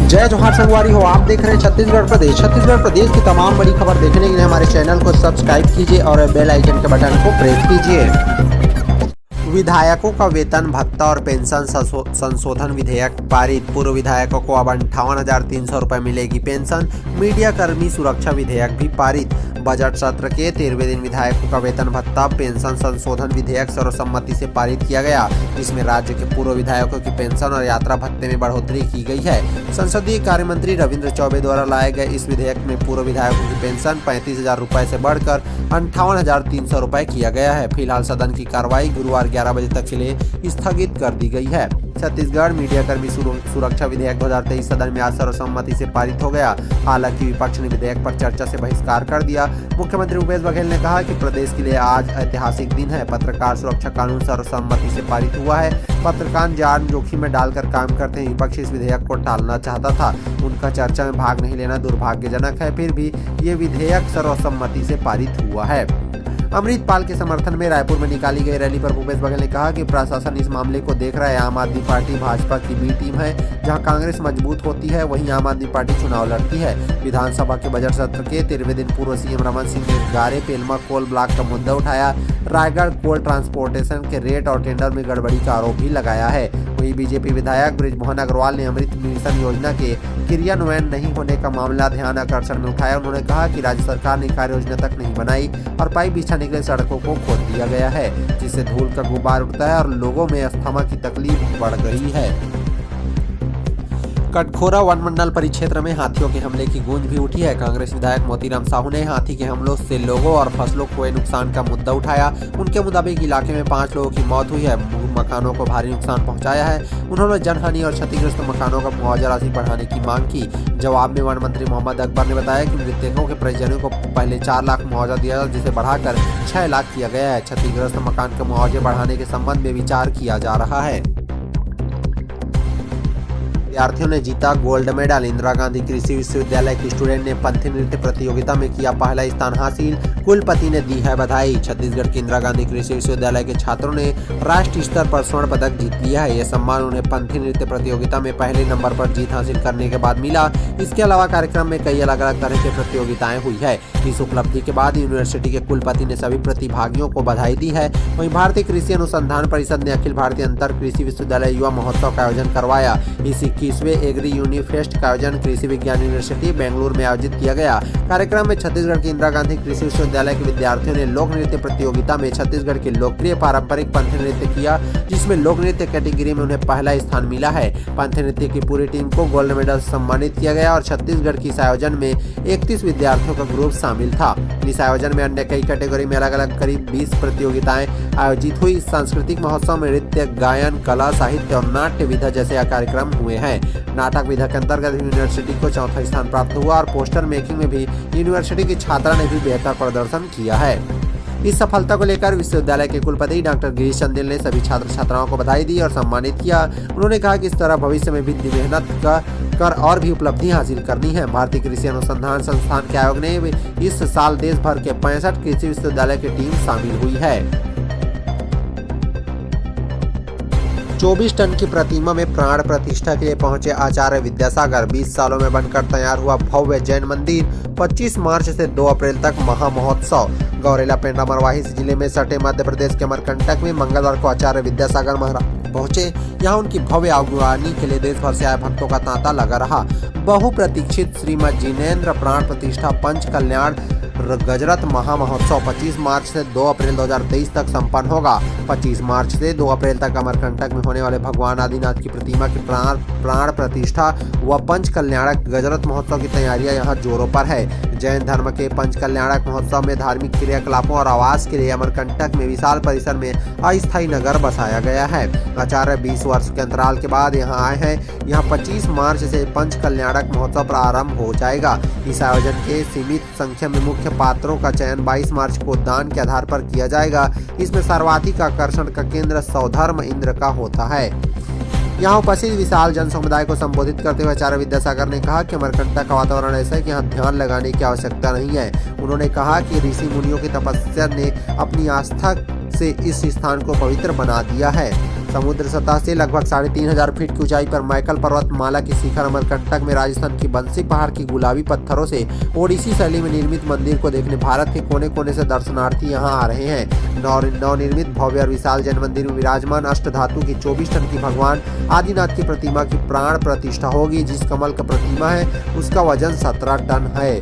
जय जोहार संगवारी हो। आप देख रहे हैं छत्तीसगढ़ प्रदेश की तमाम बड़ी खबर देखने के लिए हमारे चैनल को सब्सक्राइब कीजिए और बेल आइकन के बटन को प्रेस कीजिए। विधायकों का वेतन भत्ता और पेंशन संशोधन विधेयक पारित। पूर्व विधायकों को अब 58,300 रुपये मिलेगी पेंशन। मीडिया कर्मी सुरक्षा विधेयक भी पारित। बजट सत्र के 13वें दिन विधायकों का वेतन भत्ता पेंशन संशोधन विधेयक सर्वसम्मति से पारित किया गया, जिसमें राज्य के पूर्व विधायकों की पेंशन और यात्रा भत्ते में बढ़ोतरी की गई है। संसदीय कार्य मंत्री रविंद्र चौबे द्वारा लाए गए इस विधेयक में पूर्व विधायकों की पेंशन 35,000 रुपये से बढ़कर 58,300 रुपये किया गया है। फिलहाल सदन की कार्रवाई गुरुवार 11 बजे तक के लिए स्थगित कर दी गई है। छत्तीसगढ़ मीडिया कर्मी सुरक्षा विधेयक 2023 सदन में आज सर्वसम्मति से पारित हो गया। हालांकि विपक्ष ने विधेयक पर चर्चा से बहिष्कार कर दिया। मुख्यमंत्री भूपेश बघेल ने कहा कि प्रदेश के लिए आज ऐतिहासिक दिन है। पत्रकार सुरक्षा कानून सर्वसम्मति से पारित हुआ है। पत्रकार जान जोखिम में डालकर काम करते हैं। विपक्ष इस विधेयक को टालना चाहता था। उनका चर्चा में भाग नहीं लेना दुर्भाग्यजनक है। फिर भी ये विधेयक सर्वसम्मति से पारित हुआ है। अमृतपाल के समर्थन में रायपुर में निकाली गई रैली पर भूपेश बघेल ने कहा कि प्रशासन इस मामले को देख रहा है। आम आदमी पार्टी भाजपा की बी टीम है। जहां कांग्रेस मजबूत होती है वहीं आम आदमी पार्टी चुनाव लड़ती है। विधानसभा के बजट सत्र के 13वें दिन पूर्व सीएम रमन सिंह ने गारे पेलमा कोल ब्लॉक का मुद्दा उठाया। रायगढ़ कोल ट्रांसपोर्टेशन के रेट और टेंडर में गड़बड़ी का आरोप भी लगाया है। वहीं बीजेपी विधायक बृजमोहन अग्रवाल ने अमृत मिशन योजना के क्रियान्वयन नहीं होने का मामला ध्यान आकर्षण में उठाया। उन्होंने कहा कि राज्य सरकार ने कार्य योजना तक नहीं बनाई और पाइप बिछाने के लिए सड़कों को खोद दिया गया है, जिससे धूल का गुबार उठता है और लोगों में अस्थमा की तकलीफ बढ़ गई है। कटघोरा वन मंडल परिक्षेत्र में हाथियों के हमले की गूंज भी उठी है। कांग्रेस विधायक मोतीराम साहू ने हाथी के हमलों से लोगों और फसलों को हुए नुकसान का मुद्दा उठाया। उनके मुताबिक इलाके में 5 लोगों की मौत हुई है। मकानों को भारी नुकसान पहुंचाया है। उन्होंने जनहानि और क्षतिग्रस्त मकानों का मुआवजा राशि बढ़ाने की मांग की। जवाब में वन मंत्री मोहम्मद अकबर ने बताया कि मृतकों के परिजनों को पहले 4 लाख मुआवजा दिया, जिसे बढ़ाकर 6 लाख किया गया है। क्षतिग्रस्त मकान के मुआवजे बढ़ाने के संबंध में विचार किया जा रहा है। विद्यार्थियों ने जीता गोल्ड मेडल। इंदिरा गांधी कृषि विश्वविद्यालय के स्टूडेंट ने पंथी नृत्य प्रतियोगिता में किया पहला स्थान हासिल। कुलपति ने दी है बधाई। छत्तीसगढ़ के इंदिरा गांधी कृषि विश्वविद्यालय के छात्रों ने राष्ट्रीय स्तर पर स्वर्ण पदक जीत लिया है। यह सम्मान उन्हें पंथी नृत्य प्रतियोगिता में पहले नंबर पर जीत हासिल करने के बाद मिला। इसके अलावा कार्यक्रम में कई अलग अलग तरह की प्रतियोगिताएं हुई है। इस उपलब्धि के बाद यूनिवर्सिटी के कुलपति ने सभी प्रतिभागियों को बधाई दी है। वहीं भारतीय कृषि अनुसंधान परिषद ने अखिल भारतीय अंतर कृषि विश्वविद्यालय युवा महोत्सव का आयोजन करवाया। इस 21वें एग्री यूनिफेस्ट का आयोजन कृषि विज्ञान यूनिवर्सिटी बेंगलुरु में आयोजित किया गया। कार्यक्रम में छत्तीसगढ़ के इंदिरा गांधी कृषि विश्वविद्यालय के विद्यार्थियों ने लोक नृत्य प्रतियोगिता में छत्तीसगढ़ के लोकप्रिय पारंपरिक पंथी नृत्य किया, जिसमें लोक नृत्य कैटेगरी में उन्हें पहला स्थान मिला है। पंथी नृत्य की पूरी टीम को गोल्ड मेडल से सम्मानित किया गया और छत्तीसगढ़ की इस आयोजन में 31 विद्यार्थियों का ग्रुप शामिल था। इस आयोजन में अन्य कई कैटेगरी में अलग अलग करीब 20 प्रतियोगिताएं आयोजित हुई। सांस्कृतिक महोत्सव में नृत्य, गायन, कला, साहित्य और नाट्य विधा जैसे कार्यक्रम हुए हैं। नाटक विधा के अंतर्गत यूनिवर्सिटी को 4था स्थान प्राप्त हुआ और पोस्टर मेकिंग में भी यूनिवर्सिटी की छात्रा ने भी बेहतर प्रदर्शन किया है। इस सफलता को लेकर विश्वविद्यालय के कुलपति डॉक्टर गिरीश चंदेल ने सभी छात्र छात्राओं को बधाई दी और सम्मानित किया। उन्होंने कहा कि इस तरह भविष्य में भी मेहनत कर और भी उपलब्धियां हासिल करनी है। भारतीय कृषि अनुसंधान संस्थान के आयोग ने इस साल देश भर के 65 कृषि विश्वविद्यालय की टीम शामिल हुई है। 24 टन की प्रतिमा में प्राण प्रतिष्ठा के लिए पहुंचे आचार्य विद्यासागर। 20 सालों में बनकर तैयार हुआ भव्य जैन मंदिर। 25 मार्च से 2 अप्रैल तक महा महोत्सव। गौरेला पेंड्रा मरवाही जिले में सटे मध्य प्रदेश के अमरकंटक में मंगलवार को आचार्य विद्यासागर महाराज पहुंचे। यहां उनकी भव्य आगवानी के लिए देश भर से आए भक्तों का तांता लगा रहा। बहुप्रतीक्षित श्रीमद जिनेन्द्र प्राण प्रतिष्ठा पंच कल्याण गजरत महा महोत्सव 25 मार्च से 2 अप्रैल 2023 तक संपन्न होगा। 25 मार्च से 2 अप्रैल तक अमरकंटक में होने वाले भगवान आदिनाथ की प्रतिमा की प्राण प्रतिष्ठा व पंच कल्याणक गजरत महोत्सव की तैयारियां यहां जोरों पर है। जैन धर्म के पंच कल्याणक महोत्सव में धार्मिक क्रियाकलापों और आवास के लिए अमरकंटक में विशाल परिसर में अस्थायी नगर बसाया गया है। आचार्य 20 वर्ष के अंतराल के बाद यहाँ आए हैं। यहाँ 25 मार्च से पंच कल्याणक महोत्सव प्रारंभ हो जाएगा। इस आयोजन के सीमित संख्या में मुख्य पात्रों का चयन 22 मार्च को दान के आधार पर किया जाएगा। इसमें सर्वाधिक आकर्षण का केंद्र सौधर्म इंद्र का होता है। यहाँ उपस्थित विशाल जन समुदाय को संबोधित करते हुए आचार्य विद्यासागर ने कहा कि अमरकंटक का वातावरण ऐसा है कि यहाँ ध्यान लगाने की आवश्यकता नहीं है। उन्होंने कहा कि ऋषि मुनियों की तपस्या ने अपनी आस्था से इस स्थान को पवित्र बना दिया है। समुद्र सतह से लगभग 3500 फीट की ऊंचाई पर मैकल पर्वतमाला की शिखर अमरकंटक में राजस्थान की बंसी पहाड़ की गुलाबी पत्थरों से ओडिसी शैली में निर्मित मंदिर को देखने भारत के कोने कोने से दर्शनार्थी यहां आ रहे हैं। नवनिर्मित भव्य और विशाल जैन मंदिर में विराजमान अष्ट धातु की 24 टन की भगवान आदिनाथ की प्रतिमा की प्राण प्रतिष्ठा होगी। जिस कमल का प्रतिमा है उसका वजन 17 टन है।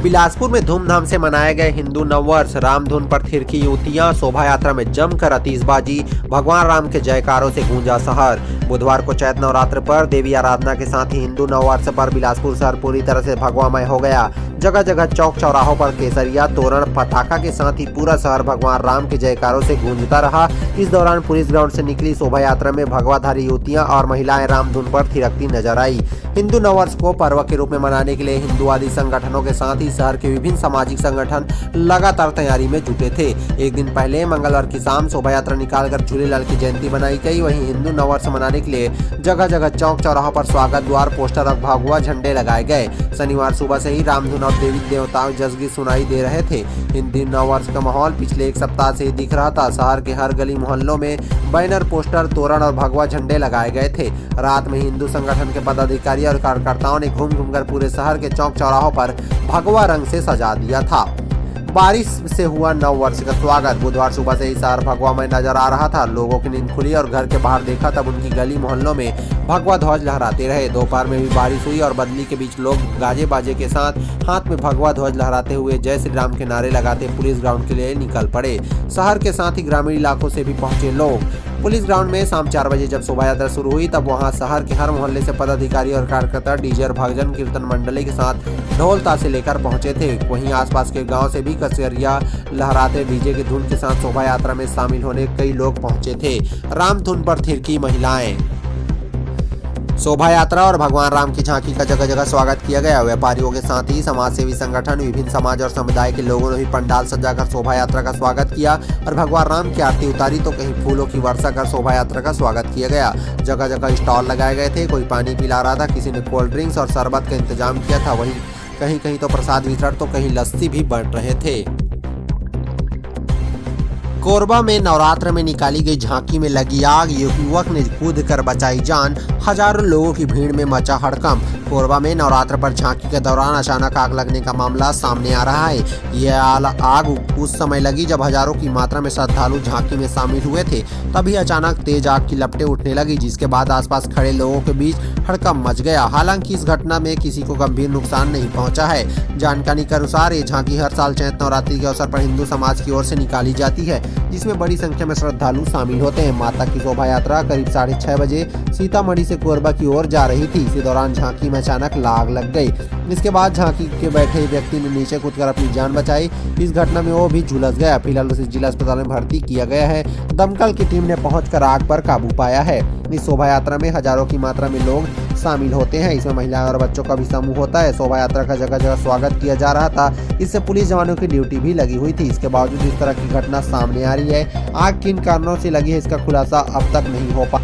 बिलासपुर में धूमधाम से मनाए गए हिंदू नववर्ष, रामधुन पर थिरकी युवतियां, शोभा यात्रा में जमकर आतिशबाजी, भगवान राम के जयकारों से गूंजा शहर। बुधवार को चैत्र नवरात्र पर देवी आराधना के साथ ही हिंदू नववर्ष पर बिलासपुर शहर पूरी तरह से भगवामय हो गया। जगह जगह चौक चौराहों पर केसरिया, तोरण, पटाखा के साथ ही पूरा शहर भगवान राम के जयकारों से गूंजता रहा। इस दौरान पुलिस ग्राउंड से निकली शोभा यात्रा में भगवाधारी युवतियां और महिलाएं रामधुन पर थिरकती नजर आई। हिंदू नववर्ष को पर्व के रूप में मनाने के लिए हिंदुवादी संगठनों के साथ ही शहर के विभिन्न सामाजिक संगठन लगातार तैयारी में जुटे थे। एक दिन पहले मंगलवार की शाम शोभा यात्रा निकालकर झूलेलाल की जयंती बनाई गई। वहीं हिंदू नववर्ष मनाने के लिए जगह जगह चौक चौराहों पर स्वागत द्वार, पोस्टर और भगवा झंडे लगाए गए। शनिवार सुबह से ही रामधुन और देवी देवताओं जसगी सुनाई दे रहे थे। हिंदू नववर्ष का माहौल पिछले एक सप्ताह से ही दिख रहा था। शहर के हर गली मोहल्लों में बैनर, पोस्टर, तोरण और भगवा झंडे लगाए गए थे। रात में हिंदू संगठन के पदाधिकारी और कार्यकर्ताओं ने घूम घूमकर पूरे शहर के चौक चौराहों पर भगवा रंग से सजा दिया था। बारिश से हुआ नववर्ष का स्वागत। बुधवार सुबह से ही शहर भगवामय नजर आ रहा था। लोगों की नींद खुली और घर के बाहर देखा तब उनकी गली मोहल्लों में भगवा ध्वज लहराते रहे। दोपहर में भी बारिश हुई और बदली के बीच लोग गाजे बाजे के साथ हाथ में भगवा ध्वज लहराते हुए जय श्री राम के नारे लगाते पुलिस ग्राउंड के लिए निकल पड़े। शहर के साथ ही ग्रामीण इलाकों से भी पहुंचे लोग। पुलिस ग्राउंड में शाम 4 बजे जब शोभा यात्रा शुरू हुई तब वहां शहर के हर मोहल्ले से पदाधिकारी और कार्यकर्ता डीजे और भजन कीर्तन मंडली के साथ ढोल ताशे लेकर पहुंचे थे। वहीं आसपास के गांव से भी कचरिया लहराते डीजे की धुन के साथ शोभा यात्रा में शामिल होने कई लोग पहुंचे थे। रामधुन पर थिरकी महिलाएं। शोभा यात्रा और भगवान राम की झांकी का जगह जगह स्वागत किया गया। व्यापारियों के साथ ही समाजसेवी संगठन, विभिन्न समाज और समुदाय के लोगों ने भी पंडाल सजाकर शोभा यात्रा का स्वागत किया और भगवान राम की आरती उतारी तो कहीं फूलों की वर्षा कर शोभा यात्रा का स्वागत किया गया। जगह जगह स्टॉल लगाए गए थे। कोई पानी पिला रहा था, किसी ने कोल्ड ड्रिंक्स और शरबत का इंतजाम किया था। वहीं कहीं कहीं तो प्रसाद वितरण तो कहीं लस्सी भी बंट रहे थे। कोरबा में नवरात्र में निकाली गई झांकी में लगी आग, युवक ने कूद कर बचाई जान। हजारों लोगों की भीड़ में मचा हड़कंप। कोरबा में नवरात्र पर झांकी के दौरान अचानक आग लगने का मामला सामने आ रहा है। यह आग उस समय लगी जब हजारों की मात्रा में श्रद्धालु झांकी में शामिल हुए थे। तभी अचानक तेज आग की लपटें उठने लगी, जिसके बाद आसपास खड़े लोगों के बीच हड़कंप मच गया। हालांकि इस घटना में किसी को गंभीर नुकसान नहीं पहुंचा है। जानकारी के अनुसार ये झांकी हर साल चैत्र नवरात्रि के अवसर पर हिंदू समाज की ओर से निकाली जाती है, जिसमें बड़ी संख्या में श्रद्धालु शामिल होते हैं। माता की शोभा यात्रा करीब 6:30 बजे सीतामढ़ी से कोरबा की ओर जा रही थी। इसी दौरान झांकी में अचानक आग लग गई। इसके बाद झांकी के बैठे व्यक्ति ने नीचे कूदकर अपनी जान बचाई। इस घटना में वो भी झुलस गया। फिलहाल उसे जिला अस्पताल में भर्ती किया गया है। दमकल की टीम ने पहुंचकर आग पर काबू पाया है। इस शोभा यात्रा में हजारों की मात्रा में लोग शामिल होते हैं। इसमें महिलाएं और बच्चों का भी समूह होता है। शोभा यात्रा का जगह जगह स्वागत किया जा रहा था। इससे पुलिस जवानों की ड्यूटी भी लगी हुई थी। इसके बावजूद इस तरह की घटना सामने आ रही है। आग किन कारणों से लगी है इसका खुलासा अब तक नहीं हो पाया।